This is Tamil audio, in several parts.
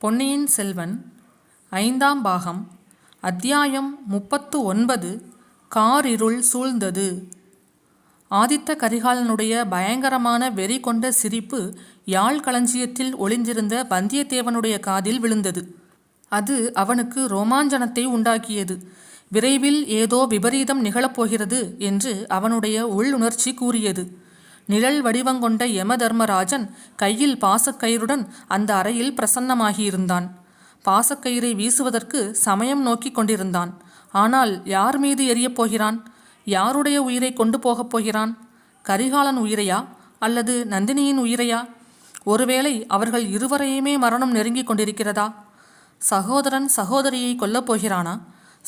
பொன்னியின் செல்வன் ஐந்தாம் பாகம் அத்தியாயம் 39 காரிருள் சூழ்ந்தது. ஆதித்த கரிகாலனுடைய பயங்கரமான வெறி கொண்ட சிரிப்பு யாழ் களஞ்சியத்தில் ஒளிந்திருந்த வந்தியத்தேவனுடைய காதில் விழுந்தது. அது அவனுக்கு ரோமாஞ்சனத்தை உண்டாக்கியது. விரைவில் ஏதோ விபரீதம் நிகழப்போகிறது என்று அவனுடைய உள்ளுணர்ச்சி கூறியது. நிழல் வடிவங்கொண்ட யமதர்மராஜன் கையில் பாசக்கயிறுடன் அந்த அறையில் பிரசன்னமாகியிருந்தான். பாசக்கயிறை வீசுவதற்கு சமயம் நோக்கி கொண்டிருந்தான். ஆனால் யார் மீது எரியப் போகிறான்? யாருடைய உயிரை கொண்டு போகப் போகிறான்? கரிகாலன் உயிரையா அல்லது நந்தினியின் உயிரையா? ஒருவேளை அவர்கள் இருவரையுமே மரணம் நெருங்கி கொண்டிருக்கிறதா? சகோதரன் சகோதரியை கொல்லப் போகிறானா?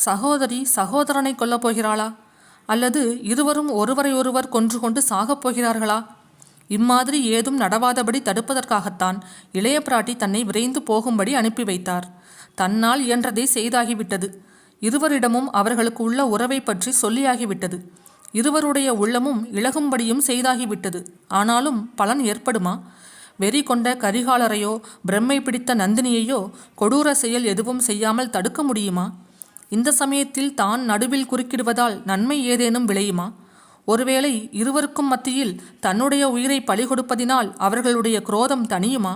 சகோதரி சகோதரனை கொல்லப் போகிறாளா? அல்லது இருவரும் ஒருவரை ஒருவர் கொன்று கொண்டு சாகப் போகிறார்களா? இம்மாதிரி ஏதும் நடவாதபடி தடுப்பதற்காகத்தான் இளைய பிராட்டி தன்னை விரைந்து போகும்படி அனுப்பி வைத்தார். தன்னால் இயன்றதை செய்தாகிவிட்டது. இருவரிடமும் அவர்களுக்கு உள்ள உறவை பற்றி சொல்லியாகிவிட்டது. இருவருடைய உள்ளமும் இழகும்படியும் செய்தாகிவிட்டது. ஆனாலும் பலன் ஏற்படுமா? வெறி கொண்ட கரிகாலரையோ பிரம்மை பிடித்த நந்தினியையோ கொடூர செயல் எதுவும் செய்யாமல் தடுக்க முடியுமா? இந்த சமயத்தில் தான் நடுவில் குறுக்கிடுவதால் நன்மை ஏதேனும் விளையுமா? ஒருவேளை இருவருக்கும் மத்தியில் தன்னுடைய உயிரை பலி கொடுப்பதினால் அவர்களுடைய குரோதம் தணியுமா?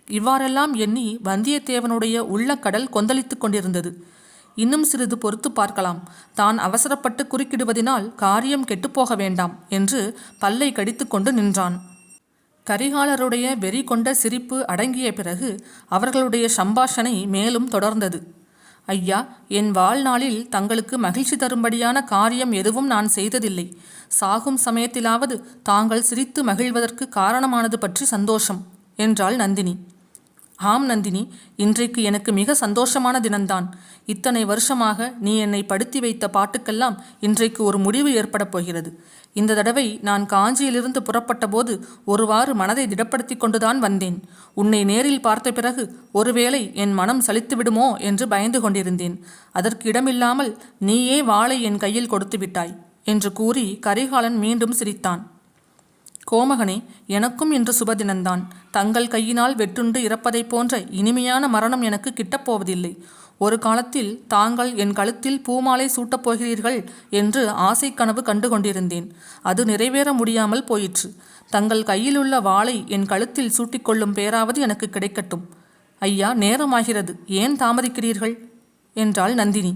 இவ்வாறெல்லாம் எண்ணி வந்தியத்தேவனுடைய உள்ளக்கடல் கொந்தளித்து கொண்டிருந்தது. இன்னும் சிறிது பொறுத்து பார்க்கலாம். தான் அவசரப்பட்டு குறுக்கிடுவதினால் காரியம் கெட்டுப்போக வேண்டாம் என்று பல்லை கடித்து கொண்டு நின்றான். கரிகாலருடைய வெறி கொண்ட சிரிப்பு அடங்கிய பிறகு அவர்களுடைய சம்பாஷணை மேலும் தொடர்ந்தது. ஐயா, என் வாழ்நாளில் தங்களுக்கு மகிழ்ச்சி தரும்படியான காரியம் எதுவும் நான் செய்ததில்லை. சாகும் சமயத்திலாவது தாங்கள் சிரித்து மகிழ்வதற்கு காரணமானது பற்றி சந்தோஷம் என்றாள் நந்தினி. ஆம் நந்தினி, இன்றைக்கு எனக்கு மிக சந்தோஷமான தினம்தான். இத்தனை வருஷமாக நீ என்னை படுத்தி வைத்த பாட்டுக்கெல்லாம் இன்றைக்கு ஒரு முடிவு ஏற்படப் போகிறது. இந்த தடவை நான் காஞ்சியிலிருந்து புறப்பட்ட போது ஒருவாறு மனதை திடப்படுத்தி கொண்டுதான் வந்தேன். உன்னை நேரில் பார்த்த பிறகு ஒருவேளை என் மனம் சலித்து விடுமோ என்று பயந்து கொண்டிருந்தேன். அதற்கு இடமில்லாமல் நீயே வாளை என் கையில் கொடுத்து விட்டாய் என்று கூறி கரிகாலன் மீண்டும் சிரித்தான். கோமகனே, எனக்கும் இன்று சுபதினந்தான். தங்கள் கையினால் வெட்டுண்டு இறப்பதைப் போன்ற இனிமையான மரணம் எனக்கு கிட்டப்போவதில்லை. ஒரு காலத்தில் தாங்கள் என் கழுத்தில் பூமாலை சூட்டப் போகிறீர்கள் என்று ஆசை கனவு கண்டு கொண்டிருந்தேன். அது நிறைவேற முடியாமல் போயிற்று. தங்கள் கையிலுள்ள வாளை என் கழுத்தில் சூட்டிக்கொள்ளும் பேராவது எனக்கு கிடைக்கட்டும். ஐயா, நேரமாகிறது, ஏன் தாமதிக்கிறீர்கள் என்றாள் நந்தினி.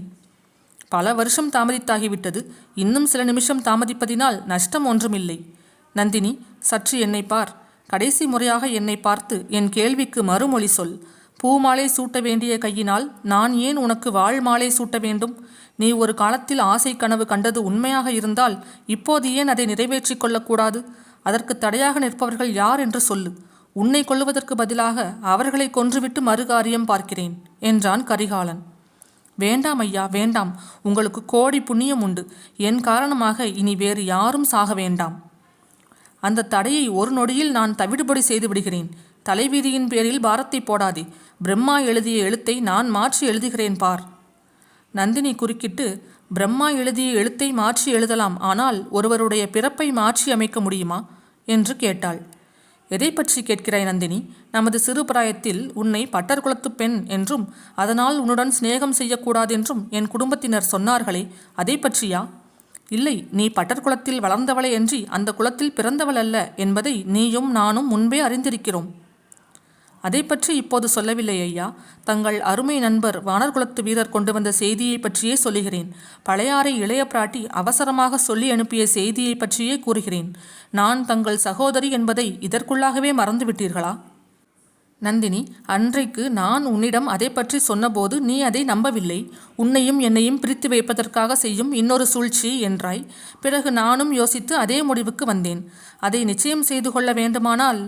பல வருஷம் தாமதித்தாகிவிட்டது. இன்னும் சில நிமிஷம் தாமதிப்பதினால் நஷ்டம் ஒன்றுமில்லை. நந்தினி, சற்று என்னை பார். கடைசி முறையாக என்னை பார்த்து என் கேள்விக்கு மறுமொழி சொல். பூமாலை சூட்ட வேண்டிய கையினால் நான் ஏன் உனக்கு வாழ் மாலை சூட்ட வேண்டும்? நீ ஒரு காலத்தில் ஆசை கனவு கண்டது உண்மையாக இருந்தால் இப்போது ஏன் அதை நிறைவேற்றிக் கொள்ளக்கூடாது? அதற்கு தடையாக நிற்பவர்கள் யார் என்று சொல்லு. உன்னை கொல்லுவதற்கு பதிலாக அவர்களை கொன்றுவிட்டு மறுகாரியம் பார்க்கிறேன் என்றான் கரிகாலன். வேண்டாம் ஐயா, வேண்டாம். உங்களுக்கு கோடி புண்ணியம் உண்டு. என் காரணமாக இனி வேறு யாரும் சாக வேண்டாம். அந்த தடையை ஒரு நொடியில் நான் தவிடுபடி செய்து விடுகிறேன். தலைவீதியின் பேரில் பாரத்தை போடாதே. பிரம்மா எழுதிய எழுத்தை நான் மாற்றி எழுதுகிறேன் பார். நந்தினி குறுக்கிட்டு, பிரம்மா எழுதிய எழுத்தை மாற்றி எழுதலாம், ஆனால் ஒருவருடைய பிறப்பை மாற்றி அமைக்க முடியுமா என்று கேட்டாள். எதை பற்றி கேட்கிறாய் நந்தினி? நமது சிறு பிராயத்தில் உன்னை பட்டர் குலத்து பெண் என்றும் அதனால் உன்னுடன் சிநேகம் செய்யக்கூடாதென்றும் என் குடும்பத்தினர் சொன்னார்களே, அதை பற்றியா? இல்லை, நீ பட்டர் குலத்தில் வளர்ந்தவளை அன்றி அந்த குலத்தில் பிறந்தவள் அல்ல என்பதை நீயும் நானும் முன்பே அறிந்திருக்கிறோம். அதை பற்றி இப்போது சொல்லவில்லை ஐயா. தங்கள் அருமை நண்பர் வானர்குலத்து வீரர் கொண்டு வந்த செய்தியை பற்றியே சொல்லுகிறேன். பழையாறை இளைய பிராட்டி அவசரமாக சொல்லி அனுப்பிய செய்தியை பற்றியே கூறுகிறேன். நான் தங்கள் சகோதரி என்பதை இதற்குள்ளாகவே மறந்துவிட்டீர்களா? நந்தினி, அன்றைக்கு நான் உன்னிடம் அதை பற்றி சொன்னபோது நீ அதை நம்பவில்லை. உன்னையும் என்னையும் பிரித்து வைப்பதற்காக செய்யும் இன்னொரு சூழ்ச்சி என்றாய். பிறகு நானும் யோசித்து அதே முடிவுக்கு வந்தேன். அதை நிச்சயம் செய்து கொள்ள வேண்டுமானால்...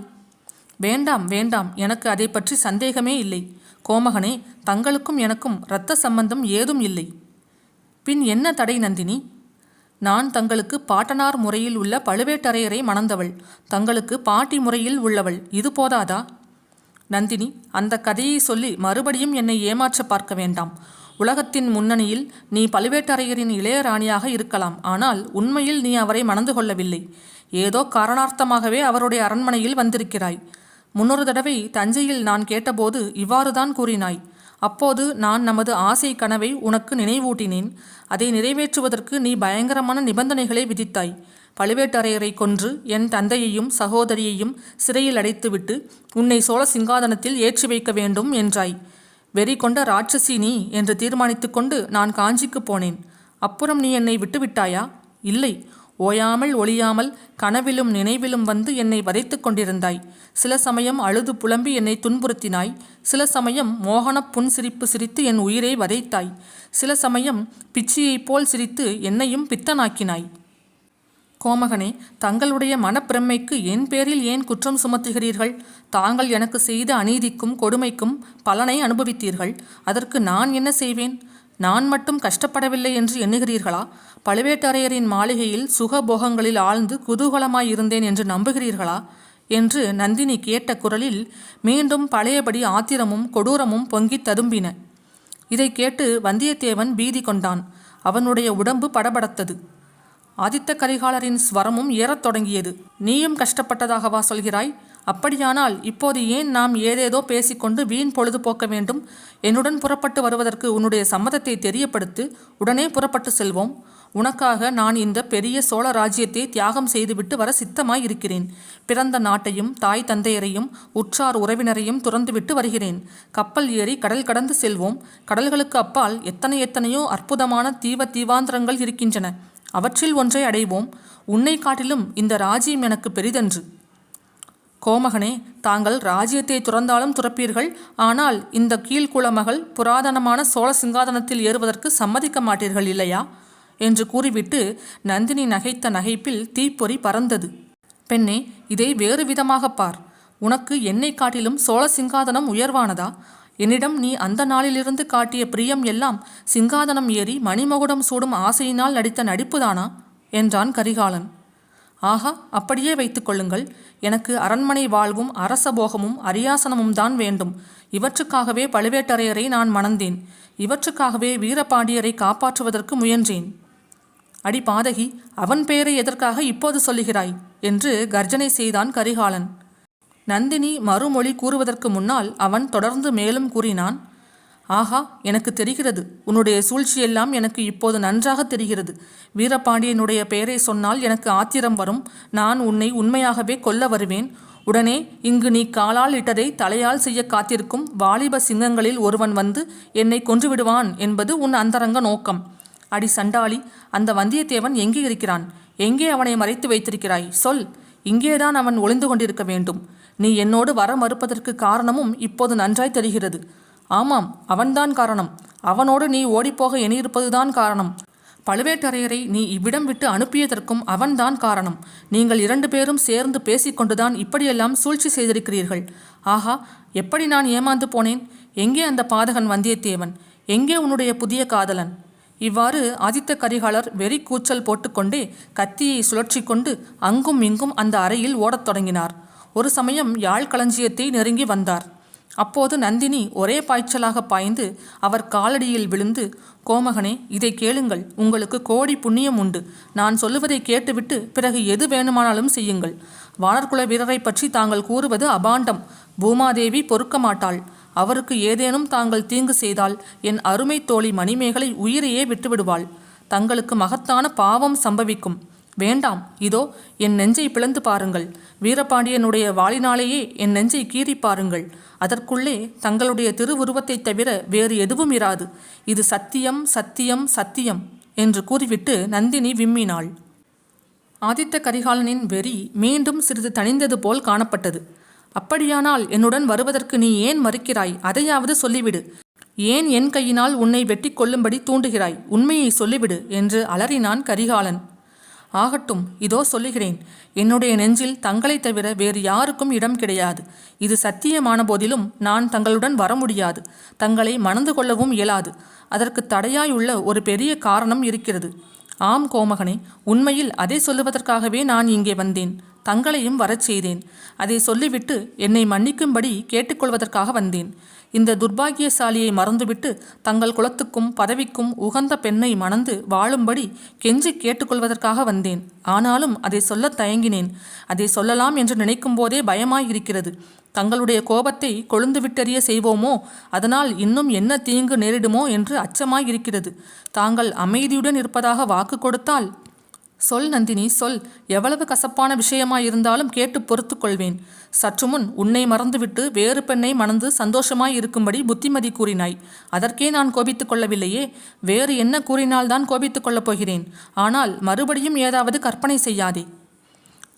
வேண்டாம் வேண்டாம், எனக்கு அதை பற்றி சந்தேகமே இல்லை. கோமகனே, தங்களுக்கும் எனக்கும் இரத்த சம்பந்தம் ஏதும் இல்லை. பின் என்ன தடை நந்தினி? நான் தங்களுக்கு பாட்டனார் முறையில் உள்ள பழுவேட்டரையரை மணந்தவள். தங்களுக்கு பாட்டி முறையில் உள்ளவள். இது போதாதா? நந்தினி, அந்த கதையை சொல்லி மறுபடியும் என்னை ஏமாற்ற பார்க்க வேண்டாம். உலகத்தின் முன்னணியில் நீ பழுவேட்டரையரின் இளையராணியாக இருக்கலாம். ஆனால் உண்மையில் நீ அவரை மணந்து கொள்ளவில்லை. ஏதோ காரணார்த்தமாகவே அவருடைய அரண்மனையில் வந்திருக்கிறாய். முன்னொரு தடவை தஞ்சையில் நான் கேட்டபோது இவ்வாறுதான் கூறினாய். அப்போது நான் நமது ஆசை கனவை உனக்கு நினைவூட்டினேன். அதை நிறைவேற்றுவதற்கு நீ பயங்கரமான நிபந்தனைகளை விதித்தாய். பழுவேட்டரையரை கொன்று என் தந்தையையும் சகோதரியையும் சிறையில் அடைத்துவிட்டு உன்னை சோழ சிங்காதனத்தில் ஏற்றி வைக்க வேண்டும் என்றாய். வெறி கொண்ட ராட்சசி நீ என்று தீர்மானித்து கொண்டு நான் காஞ்சிக்கு போனேன். அப்புறம் நீ என்னை விட்டுவிட்டாயா? இல்லை. ஓயாமல் ஒளியாமல் கனவிலும் நினைவிலும் வந்து என்னை வதைத்து கொண்டிருந்தாய். சில சமயம் அழுது புலம்பி என்னை துன்புறுத்தினாய். சில சமயம் மோகனப் புன்சிரிப்பு சிரித்து என் உயிரை வதைத்தாய். சில சமயம் பிச்சியைப் போல் சிரித்து என்னையும் பித்தனாக்கினாய். கோமகனே, தங்களுடைய மனப்பிரமைக்கு என் பேரில் ஏன் குற்றம் சுமத்துகிறீர்கள்? தாங்கள் எனக்கு செய்த அநீதிக்கும் கொடுமைக்கும் பலனை அனுபவித்தீர்கள். அதற்கு நான் என்ன செய்வேன்? நான் மட்டும் கஷ்டப்படவில்லை என்று எண்ணுகிறீர்களா? பழுவேட்டரையரின் மாளிகையில் சுகபோகங்களில் ஆழ்ந்து குதூகலமாயிருந்தேன் என்று நம்புகிறீர்களா என்று நந்தினி கேட்ட குரலில் மீண்டும் பழையபடி ஆத்திரமும் கொடூரமும் பொங்கித் ததும்பின. இதை கேட்டு வந்தியத்தேவன் பீதி கொண்டான். அவனுடைய உடம்பு படபடத்தது. ஆதித்த கரிகாலரின் ஸ்வரமும் ஏறத் தொடங்கியது. நீயும் கஷ்டப்பட்டதாகவா சொல்கிறாய்? அப்படியானால் இப்போது ஏன் நாம் ஏதேதோ பேசிக்கொண்டு வீண் பொழுது போக்க வேண்டும்? என்னுடன் புறப்பட்டு வருவதற்கு உன்னுடைய சம்மதத்தை தெரியப்படுத்து. உடனே புறப்பட்டு செல்வோம். உனக்காக நான் இந்த பெரிய சோழ ராஜ்யத்தை தியாகம் செய்துவிட்டு வர சித்தமாய் இருக்கிறேன். பிறந்த நாட்டையும் தாய் தந்தையரையும் உற்றார் உறவினரையும் துறந்துவிட்டு வருகிறேன். கப்பல் ஏறி கடல் கடந்து செல்வோம். கடல்களுக்கு அப்பால் எத்தனையோ அற்புதமான தீவாந்திரங்கள் இருக்கின்றன. அவற்றில் ஒன்றை அடைவோம். உன்னை காட்டிலும் இந்த ராஜ்யம் எனக்கு பெரிதன்று. கோமகனே, தாங்கள் ராஜ்யத்தை துறந்தாலும் துறப்பீர்கள். ஆனால் இந்த கீழ்குளமகள் புராதனமான சோழ சிங்காதனத்தில் ஏறுவதற்கு சம்மதிக்க மாட்டீர்கள் இல்லையா என்று கூறிவிட்டு நந்தினி நகைத்த நகைப்பில் தீப்பொறி பறந்தது. பெண்ணே, இதை வேறு விதமாக பார். உனக்கு என்னை காட்டிலும் சோழ சிங்காதனம் உயர்வானதா? என்னிடம் நீ அந்த நாளிலிருந்து காட்டிய பிரியம் எல்லாம் சிங்காதனம் ஏறி மணிமகுடம் சூடும் ஆசையினால் நடித்த நடிப்புதானா என்றான் கரிகாலன். ஆஹா, அப்படியே வைத்துக் கொள்ளுங்கள். எனக்கு அரண்மனை வாழ்வும் அரசபோகமும் அரியாசனமும் தான் வேண்டும். இவற்றுக்காகவே பழுவேட்டரையரை நான் மணந்தேன். இவற்றுக்காகவே வீரபாண்டியரை காப்பாற்றுவதற்கு முயன்றேன். அடி பாதகி, அவன் பெயரை எதற்காக இப்போது சொல்லுகிறாய் என்று கர்ஜனை செய்தான் கரிகாலன். நந்தினி மறுமொழி கூறுவதற்கு முன்னால் அவன் தொடர்ந்து மேலும் கூறினான். ஆஹா, எனக்கு தெரிகிறது. உன்னுடைய சூழ்ச்சியெல்லாம் எனக்கு இப்போது நன்றாக தெரிகிறது. வீரபாண்டியனுடைய பெயரை சொன்னால் எனக்கு ஆத்திரம் வரும். நான் உன்னை உண்மையாகவே கொல்ல வருவேன். உடனே இங்கு நீ காலால் இட்டதை தலையால் செய்ய காத்திருக்கும் வாலிப சிங்கங்களில் ஒருவன் வந்து என்னை கொன்றுவிடுவான் என்பது உன் அந்தரங்க நோக்கம். அடி சண்டாளி, அந்த வந்தியத்தேவன் எங்கே இருக்கிறான்? எங்கே அவனை மறைத்து வைத்திருக்கிறாய்? சொல். இங்கேதான் அவன் ஒளிந்து கொண்டிருக்க வேண்டும். நீ என்னோடு வர மறுப்பதற்கு காரணமும் இப்போது நன்றாய் தெரிகிறது. ஆமாம், அவன்தான் காரணம். அவனோடு நீ ஓடிப்போக எண்ணியிருப்பதுதான் காரணம். பழுவேட்டரையரை நீ இவ்விடம் விட்டு அனுப்பியதற்கும் அவன்தான் காரணம். நீங்கள் 2 பேரும் சேர்ந்து பேசிக்கொண்டுதான் இப்படியெல்லாம் சூழ்ச்சி செய்திருக்கிறீர்கள். ஆஹா, எப்படி நான் ஏமாந்து போனேன்! எங்கே அந்த பாதகன் வந்தியத்தேவன்? எங்கே உன்னுடைய புதிய காதலன்? இவ்வாறு ஆதித்த கரிகாலர் வெறி கூச்சல் போட்டுக்கொண்டே கத்தியை சுழற்றி கொண்டு அங்கும் இங்கும் அந்த அறையில் ஓடத் தொடங்கினார். ஒரு சமயம் யாழ் களஞ்சியத்தை நெருங்கி வந்தார். அப்போது நந்தினி ஒரே பாய்ச்சலாக பாய்ந்து அவர் காலடியில் விழுந்து, கோமகனே, இதை கேளுங்கள். உங்களுக்கு கோடி புண்ணியம் உண்டு. நான் சொல்லுவதை கேட்டுவிட்டு பிறகு எது வேணுமானாலும் செய்யுங்கள். வானர்குல வீரரை பற்றி தாங்கள் கூறுவது அபாண்டம். பூமாதேவி பொறுக்க மாட்டாள். அவருக்கு ஏதேனும் தாங்கள் தீங்கு செய்தால் என் அருமை தோழி மணிமேகலை உயிரையே விட்டுவிடுவாள். தங்களுக்கு மகத்தான பாவம் சம்பவிக்கும். வேண்டாம், இதோ என் நெஞ்சை பிளந்து பாருங்கள். வீரபாண்டியனுடைய வாளினாலேயே என் நெஞ்சை கீறி பாருங்கள். அதற்குள்ளே தங்களுடைய திருவுருவத்தை தவிர வேறு எதுவும் இராது. இது சத்தியம், சத்தியம், சத்தியம் என்று கூறிவிட்டு நந்தினி விம்மினாள். ஆதித்த கரிகாலனின் வெறி மீண்டும் சிறிது தணிந்தது போல் காணப்பட்டது. அப்படியானால் என்னுடன் வருவதற்கு நீ ஏன் மறுக்கிறாய்? அதையாவது சொல்லிவிடு. ஏன் என் கையினால் உன்னை வெட்டி கொல்லும்படி தூண்டுகிறாய்? உண்மையை சொல்லிவிடு என்று அலறினான் கரிகாலன். ஆகட்டும், இதோ சொல்லுகிறேன். என்னுடைய நெஞ்சில் தங்களை தவிர வேறு யாருக்கும் இடம் கிடையாது. இது சத்தியமான போதிலும் நான் தங்களுடன் வர முடியாது. தங்களை மணந்து கொள்ளவும் இயலாது. அதற்கு தடையாயுள்ள ஒரு பெரிய காரணம் இருக்கிறது. ஆம் கோமகனே, உண்மையில் அதை சொல்லுவதற்காகவே நான் இங்கே வந்தேன். தங்களையும் வரச் செய்தேன். அதை சொல்லிவிட்டு என்னை மன்னிக்கும்படி கேட்டுக்கொள்வதற்காக வந்தேன். இந்த துர்பாகியசாலியை மறந்துவிட்டு தங்கள் குலத்துக்கும் பதவிக்கும் உகந்த பெண்ணை மணந்து வாழும்படி கெஞ்சி கேட்டுக்கொள்வதற்காக வந்தேன். ஆனாலும் அதை சொல்லத் தயங்கினேன். அதை சொல்லலாம் என்று நினைக்கும் போதே பயமாயிருக்கிறது. தங்களுடைய கோபத்தை கொழுந்துவிட்டெறிய செய்வோமோ, அதனால் இன்னும் என்ன தீங்கு நேரிடுமோ என்று அச்சமாயிருக்கிறது. தாங்கள் அமைதியுடன் இருப்பதாக வாக்கு கொடுத்தால் சொல் நந்தினி, சொல். எவ்வளவு கசப்பான விஷயமாயிருந்தாலும் கேட்டு பொறுத்து கொள்வேன். சற்று முன் உன்னை மறந்துவிட்டு வேறு பெண்ணை மணந்து சந்தோஷமாய் இருக்கும்படி புத்திமதி கூறினாய். அதற்கே நான் கோபித்துக் கொள்ளவில்லையே. வேறு என்ன கூறினால்தான் கோபித்துக் கொள்ளப் போகிறேன். ஆனால் மறுபடியும் ஏதாவது கற்பனை செய்யாதே.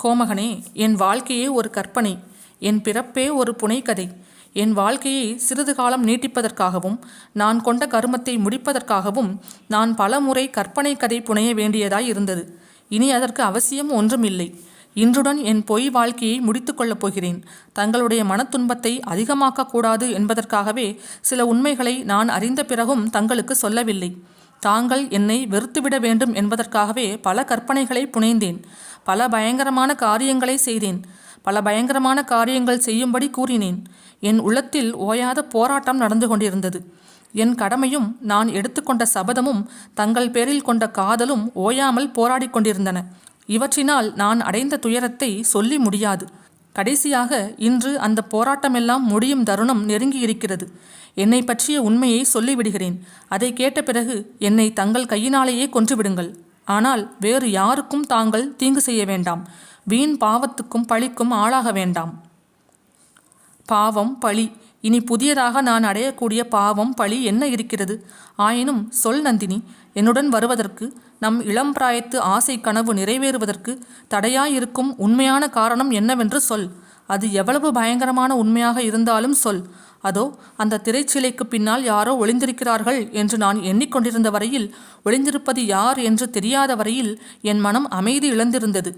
கோமகனே, என் வாழ்க்கையே ஒரு கற்பனை. என் பிறப்பே ஒரு புனைக்கதை. என் வாழ்க்கையை சிறிது காலம் நீட்டிப்பதற்காகவும் நான் கொண்ட கருமத்தை முடிப்பதற்காகவும் நான் பல முறை கற்பனை கதை புனைய வேண்டியதாய் இருந்தது. இனி அதற்கு அவசியம் ஒன்றுமில்லை. இன்றுடன் என் பொய் வாழ்க்கையை முடித்து கொள்ளப் போகிறேன். தங்களுடைய மனத்துன்பத்தை அதிகமாக்கக்கூடாது என்பதற்காகவே சில உண்மைகளை நான் அறிந்த பிறகும் தங்களுக்கு சொல்லவில்லை. தாங்கள் என்னை வெறுத்துவிட வேண்டும் என்பதற்காகவே பல கற்பனைகளை புனைந்தேன். பல பயங்கரமான காரியங்களை செய்தேன். பல பயங்கரமான காரியங்கள் செய்யும்படி கூறினேன். என் உள்ளத்தில் ஓயாத போராட்டம் நடந்து கொண்டிருந்தது. என் கடமையும் நான் எடுத்துக்கொண்ட சபதமும் தங்கள் பேரில் கொண்ட காதலும் ஓயாமல் போராடி கொண்டிருந்தன. இவற்றினால் நான் அடைந்த துயரத்தை சொல்லி முடியாது. கடைசியாக இன்று அந்த போராட்டமெல்லாம் முடியும் தருணம் நெருங்கியிருக்கிறது. என்னை பற்றிய உண்மையை சொல்லிவிடுகிறேன். அதை கேட்ட பிறகு என்னை தங்கள் கையினாலேயே கொன்றுவிடுங்கள். ஆனால் வேறு யாருக்கும் தாங்கள் தீங்கு செய்ய வேண்டாம். வீண் பாவத்துக்கும் பழிக்கும் ஆளாக வேண்டாம். பாவம், பழி. இனி புதியதாக நான் அடையக்கூடிய பாவம், பழி என்ன இருக்கிறது? ஆயினும் சொல் நந்தினி. என்னுடன் வருவதற்கு, நம் இளம் பிராயத்து ஆசை கனவு நிறைவேறுவதற்கு தடையாயிருக்கும் உண்மையான காரணம் என்னவென்று சொல். அது எவ்வளவு பயங்கரமான உண்மையாக இருந்தாலும் சொல். அதோ அந்த திரைச்சிலைக்கு பின்னால் யாரோ ஒளிந்திருக்கிறார்கள் என்று நான் எண்ணிக்கொண்டிருந்த வரையில், ஒளிந்திருப்பது யார் என்று தெரியாத வரையில் என் மனம் அமைதி இழந்திருந்தது.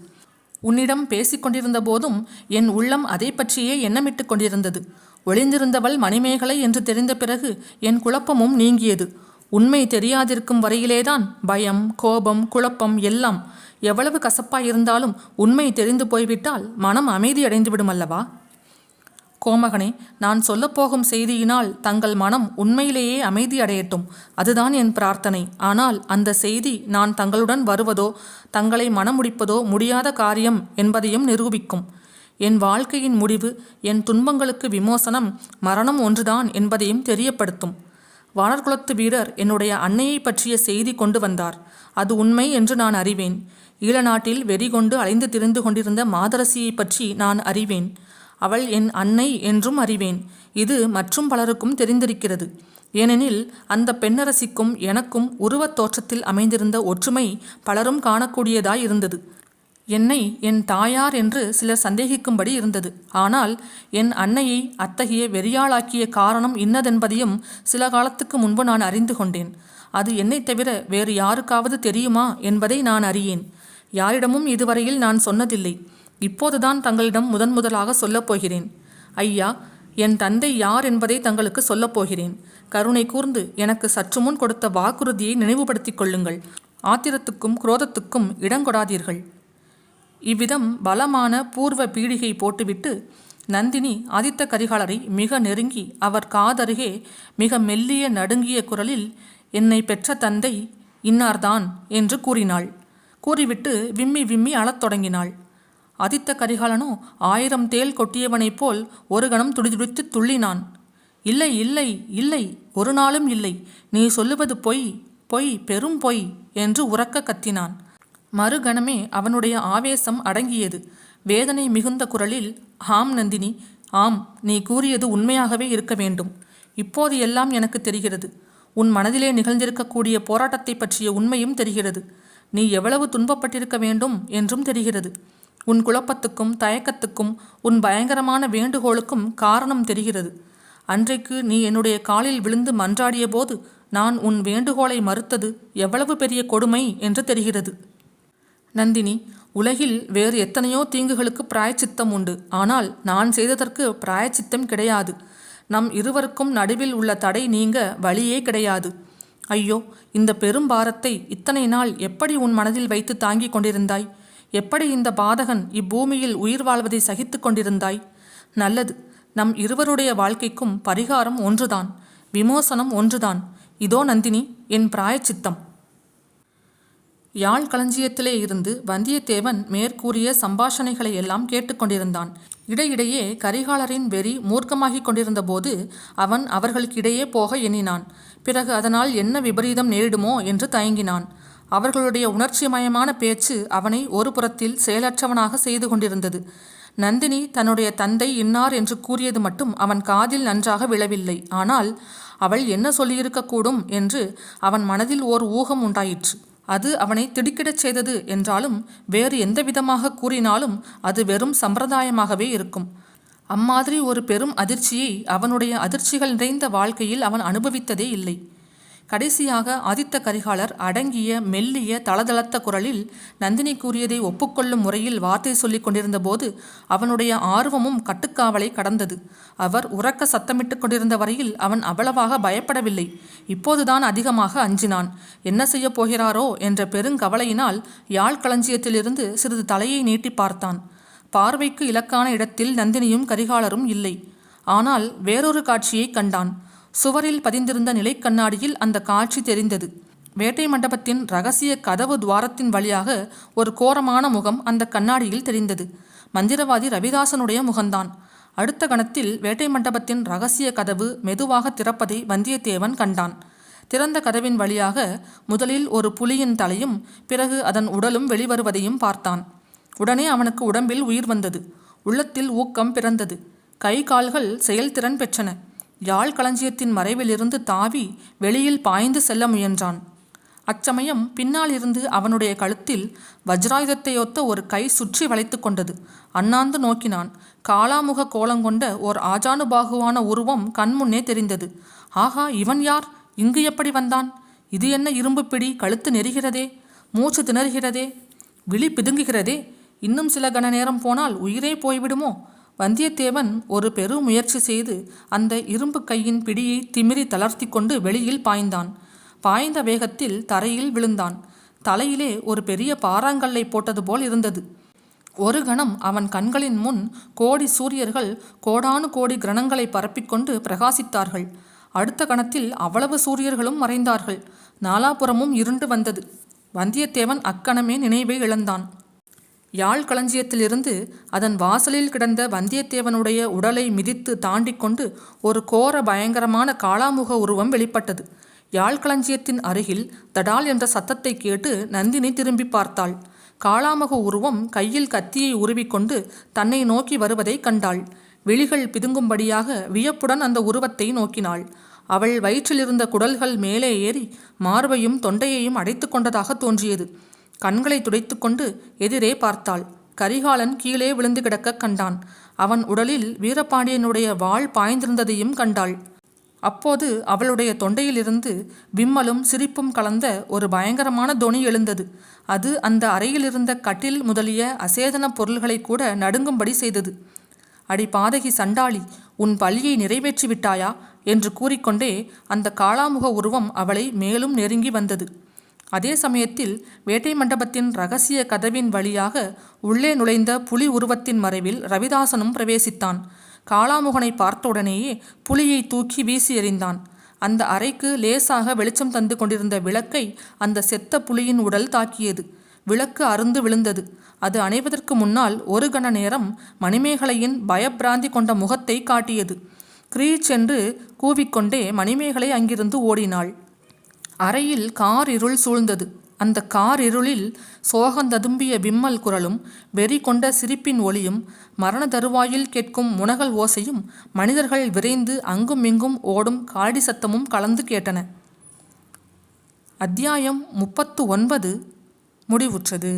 உன்னிடம் பேசிக்கொண்டிருந்த போதும் என் உள்ளம் அதை பற்றியே எண்ணமிட்டு கொண்டிருந்தது. ஒளிந்திருந்தவள் மணிமேகலை என்று தெரிந்த பிறகு என் குழப்பமும் நீங்கியது. உண்மை தெரியாதிருக்கும் வரையிலேதான் பயம், கோபம், குழப்பம் எல்லாம். எவ்வளவு கசப்பாயிருந்தாலும் உண்மை தெரிந்து போய்விட்டால் மனம் அமைதியடைந்து விடுமல்லவா? கோமகனே, நான் சொல்லப்போகும் செய்தியினால் தங்கள் மனம் உண்மையிலேயே அமைதி அடையட்டும். அதுதான் என் பிரார்த்தனை. ஆனால் அந்த செய்தி நான் தங்களுடன் வருவதோ தங்களை மனமுடிப்பதோ முடியாத காரியம் என்பதையும் நிரூபிக்கும். என் வாழ்க்கையின் முடிவு, என் துன்பங்களுக்கு விமோசனம் மரணம் ஒன்றுதான் என்பதையும் தெரியப்படுத்தும். வானர்குலத்து வீரர் என்னுடைய அன்னையை பற்றிய செய்தி கொண்டு வந்தார். அது உண்மை என்று நான் அறிவேன். ஈழநாட்டில் வெறி கொண்டு அலைந்து திரிந்து கொண்டிருந்த மாதரசியை பற்றி நான் அறிவேன். அவள் என் அன்னை என்றும் அறிவேன். இது மற்றும் பலருக்கும் தெரிந்திருக்கிறது. ஏனெனில் அந்த பெண்ணரசிக்கும் எனக்கும் உருவத் தோற்றத்தில் அமைந்திருந்த ஒற்றுமை பலரும் காணக்கூடியதாய் இருந்தது. என்னை என் தாயார் என்று சிலர் சந்தேகிக்கும்படி இருந்தது. ஆனால் என் அன்னையை அத்தகைய வெறியாளாக்கிய காரணம் இன்னதென்பதையும் சில காலத்துக்கு முன்பு நான் அறிந்து கொண்டேன். அது என்னை தவிர வேறு யாருக்காவது தெரியுமா என்பதை நான் அறியேன். யாரிடமும் இதுவரையில் நான் சொன்னதில்லை. இப்போதுதான் தங்களிடம் முதலாக சொல்லப்போகிறேன். ஐயா, என் தந்தை யார் என்பதை தங்களுக்கு சொல்லப்போகிறேன். கருணை கூர்ந்து எனக்கு சற்று முன் கொடுத்த வாக்குறுதியை நினைவுபடுத்திக் கொள்ளுங்கள். ஆத்திரத்துக்கும் குரோதத்துக்கும் இடங்கொடாதீர்கள். இவ்விதம் பலமான பூர்வ பீடிகை போட்டுவிட்டு நந்தினி ஆதித்த கரிகாலரை மிக நெருங்கி அவர் காதருகே மிக மெல்லிய நடுங்கிய குரலில், என்னை பெற்ற தந்தை இன்னார்தான் என்று கூறினாள். கூறிவிட்டு விம்மி விம்மி அழத் தொடங்கினாள். ஆதித்த கரிகாலனோ 1000 தேள் கொட்டியவனைப் போல் ஒரு கணம் துடிதுடித்து துள்ளினான். இல்லை இல்லை இல்லை, ஒரு நாளும் இல்லை. நீ சொல்லுவது பொய், பொய், பெரும் பொய் என்று உரக்க கத்தினான். மறுகணமே அவனுடைய ஆவேசம் அடங்கியது. வேதனை மிகுந்த குரலில், ஆம் நந்தினி, ஆம், நீ கூறியது உண்மையாகவே இருக்க வேண்டும். இப்போது எல்லாம் எனக்கு தெரிகிறது. உன் மனதிலே நிகழ்ந்திருக்கக்கூடிய போராட்டத்தை பற்றிய உண்மையும் தெரிகிறது. நீ எவ்வளவு துன்பப்பட்டிருக்க வேண்டும் என்றும் தெரிகிறது. உன் குழப்பத்துக்கும் தயக்கத்துக்கும் உன் பயங்கரமான வேண்டுகோளுக்கும் காரணம் தெரிகிறது. அன்றைக்கு நீ என்னுடைய காலில் விழுந்து மன்றாடிய போது நான் உன் வேண்டுகோளை மறுத்தது எவ்வளவு பெரிய கொடுமை என்று தெரிகிறது. நந்தினி, உலகில் வேறு எத்தனையோ தீங்குகளுக்கு பிராயச்சித்தம் உண்டு. ஆனால் நான் செய்ததற்கு பிராயச்சித்தம் கிடையாது. நம் இருவருக்கும் நடுவில் உள்ள தடை நீங்க வழியே கிடையாது. ஐயோ, இந்த பெரும் பாரத்தை இத்தனை நாள் எப்படி உன் மனதில் வைத்து தாங்கிக் கொண்டிருந்தாய்? எப்படி இந்த பாதகன் இப்பூமியில் உயிர் வாழ்வதை சகித்து கொண்டிருந்தாய்? நல்லது, நம் இருவருடைய வாழ்க்கைக்கும் பரிகாரம் ஒன்றுதான், விமோசனம் ஒன்றுதான். இதோ நந்தினி, என் பிராயச்சித்தம். யாழ் களஞ்சியத்திலே இருந்து வந்தியத்தேவன் மேற்கூறிய சம்பாஷணைகளை எல்லாம் கேட்டுக்கொண்டிருந்தான். இடையிடையே கரிகாலரின் வெறி மூர்க்கமாகிக் கொண்டிருந்த போது அவன் அவர்களுக்கிடையே போக எண்ணினான். பிறகு அதனால் என்ன விபரீதம் நேரிடுமோ என்று தயங்கினான். அவர்களுடைய உணர்ச்சிமயமான பேச்சு அவனை ஒரு புறத்தில் செயலற்றவனாக செய்து கொண்டிருந்தது. நந்தினி தன்னுடைய தந்தை இன்னார் என்று கூறியது மட்டும் அவன் காதில் நன்றாக விழவில்லை. ஆனால் அவள் என்ன சொல்லியிருக்கக்கூடும் என்று அவன் மனதில் ஓர் ஊகம் உண்டாயிற்று. அது அவனை திடுக்கிடச் செய்தது என்றாலும் வேறு எந்த விதமாக கூறினாலும் அது வெறும் சம்பிரதாயமாகவே இருக்கும். அம்மாதிரி ஒரு பெரும் அதிர்ச்சியை அவனுடைய அதிர்ச்சிகள் நிறைந்த வாழ்க்கையில் அவன் அனுபவித்ததே இல்லை. கடைசியாக ஆதித்த கரிகாலர் அடங்கிய மெல்லிய தளதளத்த குரலில் நந்தினி கூறியதை ஒப்புக்கொள்ளும் முறையில் வார்த்தை சொல்லிக் கொண்டிருந்த போது அவனுடைய ஆர்வமும் கட்டுக்காவலை கடந்தது. அவர் உரக்க சத்தமிட்டு கொண்டிருந்த வரையில் அவன் அவ்வளவாக பயப்படவில்லை. இப்போதுதான் அதிகமாக அஞ்சினான். என்ன செய்யப் போகிறாரோ என்ற பெருங்கவலையினால் யாழ் களஞ்சியத்திலிருந்து சிறிது தலையை நீட்டி பார்த்தான். பார்வைக்கு இலக்கான இடத்தில் நந்தினியும் கரிகாலரும் இல்லை. ஆனால் வேறொரு காட்சியை கண்டான். சுவரில் பதிந்திருந்த நிலைக்கண்ணாடியில் அந்த காட்சி தெரிந்தது. வேட்டை மண்டபத்தின் இரகசிய கதவு துவாரத்தின் வழியாக ஒரு கோரமான முகம் அந்த கண்ணாடியில் தெரிந்தது. மந்திரவாதி ரவிதாசனுடைய முகம்தான். அடுத்த கணத்தில் வேட்டை மண்டபத்தின் இரகசிய கதவு மெதுவாக திறப்பதை வந்தியத்தேவன் கண்டான். திறந்த கதவின் வழியாக முதலில் ஒரு புலியின் தலையும் பிறகு அதன் உடலும் வெளிவருவதையும் பார்த்தான். உடனே அவனுக்கு உடம்பில் உயிர் வந்தது. உள்ளத்தில் ஊக்கம் பிறந்தது. கை கால்கள் செயல்திறன் பெற்றன. யாழ் களஞ்சியத்தின் மறைவிலிருந்து தாவி வெளியில் பாய்ந்து செல்ல முயன்றான். அச்சமயம் பின்னால் இருந்து அவனுடைய கழுத்தில் வஜ்ராயுதத்தையொத்த ஒரு கை சுற்றி வளைத்து கொண்டது. அண்ணாந்து நோக்கினான். காளாமுக கோலங்கொண்ட ஓர் ஆஜானுபாகுவான உருவம் கண்முன்னே தெரிந்தது. ஆகா, இவன் யார்? இங்கு எப்படி வந்தான்? இது என்ன இரும்பு பிடி? கழுத்து நெரிகிறதே, மூச்சு திணறுகிறதே, விழி பிதுங்குகிறதே. இன்னும் சில கண நேரம் போனால் உயிரே போய்விடுமோ? வந்தியத்தேவன் ஒரு பெரு முயற்சி செய்து அந்த இரும்பு கையின் பிடியை திமிரி தளர்த்தி கொண்டு வெளியில் பாய்ந்தான். பாய்ந்த வேகத்தில் தரையில் விழுந்தான். தலையிலே ஒரு பெரிய பாறாங்கல்லை போட்டது போல் இருந்தது. ஒரு கணம் அவன் கண்களின் முன் கோடி சூரியர்கள் கோடானு கோடி கிரணங்களை பரப்பிக்கொண்டு பிரகாசித்தார்கள். அடுத்த கணத்தில் அவ்வளவு சூரியர்களும் மறைந்தார்கள். நாலாபுறமும் இருண்டு வந்தது. வந்தியத்தேவன் அக்கணமே நினைவை இழந்தான். யாழ் களஞ்சியத்திலிருந்து அதன் வாசலில் கிடந்த வந்தியத்தேவனுடைய உடலை மிதித்து தாண்டி கொண்டு ஒரு கோர பயங்கரமான காளாமுக உருவம் வெளிப்பட்டது. யாழ் களஞ்சியத்தின் அருகில் தடால் என்ற சத்தத்தை கேட்டு நந்தினி திரும்பி பார்த்தாள். காளாமுக உருவம் கையில் கத்தியை உருவிக்கொண்டு தன்னை நோக்கி வருவதை கண்டாள். விழிகள் பிதுங்கும்படியாக வியப்புடன் அந்த உருவத்தை நோக்கினாள். அவள் வயிற்றிலிருந்த குடல்கள் மேலே ஏறி மார்பையும் தொண்டையையும் அடைத்து கொண்டதாக தோன்றியது. கண்களை துடைத்து கொண்டு எதிரே பார்த்தாள். கரிகாலன் கீழே விழுந்து கிடக்க கண்டான். அவன் உடலில் வீரபாண்டியனுடைய வாள் பாய்ந்திருந்ததையும் கண்டாள். அப்போது அவளுடைய தொண்டையிலிருந்து விம்மலும் சிரிப்பும் கலந்த ஒரு பயங்கரமான தொனி எழுந்தது. அது அந்த அறையிலிருந்த கட்டில் முதலிய அசேதன பொருள்களை கூட நடுங்கும்படி செய்தது. அடி பாதகி சண்டாளி, உன் பழியை நிறைவேற்றி விட்டாயா என்று கூறிக்கொண்டே அந்த காளாமுக உருவம் அவளை மேலும் நெருங்கி வந்தது. அதே சமயத்தில் வேட்டை மண்டபத்தின் இரகசிய கதவின் வழியாக உள்ளே நுழைந்த புலி உருவத்தின் மறைவில் ரவிதாசனும் பிரவேசித்தான். காளாமுகனை பார்த்தவுடனேயே புலியை தூக்கி வீசி எறிந்தான். அந்த அறைக்கு லேசாக வெளிச்சம் தந்து கொண்டிருந்த விளக்கை அந்த செத்த புலியின் உடல் தாக்கியது. விளக்கு அறுந்து விழுந்தது. அது அணைவதற்கு முன்னால் ஒரு கண நேரம் மணிமேகலையின் பயப்பிராந்தி கொண்ட முகத்தை காட்டியது. கிரீச் என்று கூவிக்கொண்டே மணிமேகலை அங்கிருந்து ஓடினாள். அறையில் கார் இருள் சூழ்ந்தது. அந்த கார் இருளில் சோகந்ததும்பிய விம்மல் குரலும் வெறி கொண்ட சிரிப்பின் ஒளியும் மரண தருவாயில் கேட்கும் முனகல் ஓசையும் மனிதர்கள் விரைந்து அங்கும் இங்கும் ஓடும் காலடி சத்தமும் கலந்து கேட்டன. அத்தியாயம் 39 முடிவுற்றது.